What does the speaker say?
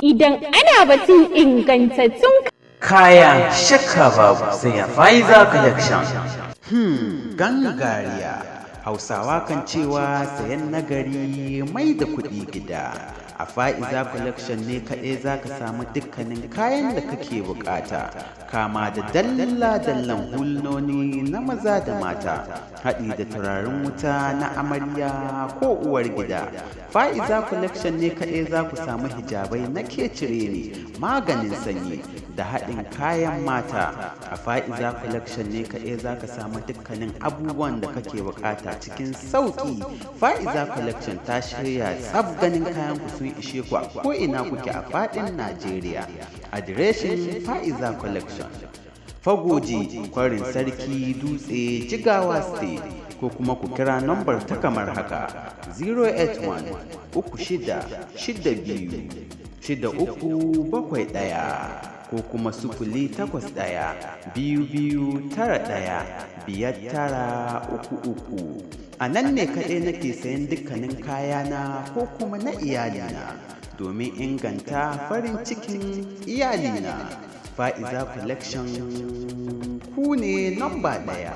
Idan ana batun ingantattun kaya shakka babu sai a Faiza Collection. Gangariya Hausawa kan cewa sayan nagari mai da kuɗi gida. A Faiza Collection ne kaɗai za ka samu dukkanin kayan da kake bukata, kama da dalla-dallan hulnoni na maza da mata, haɗi da turaren wuta na amarya ko uwar gida. Faiza Collection ne kaɗai za ku samu hijabai na kecire ne, maganin sanyi da haɗin kayan mata. A Faiza Collection ne kaɗai za ka samu dukkanin abubuwan da kake bukata cikin sauƙi. Faiza Collection ta shirya tsab ganin kayan ku sun ishe ku a ko'ina kuke a faɗin Najeriya. Adireshin Faiza Collection, Fagoji, Kwarin Sarki, Dutse, Jigawa State, ko kuma ku kira nambar ta kamar haka 081-62-62-6371 ko kuma 081-2291-5933. A nan ne kaɗai nake sayan dukkanin kayana ko kuma na iyalina domin inganta farin cikin iyalina. Faiza Collection ku ne namba 1.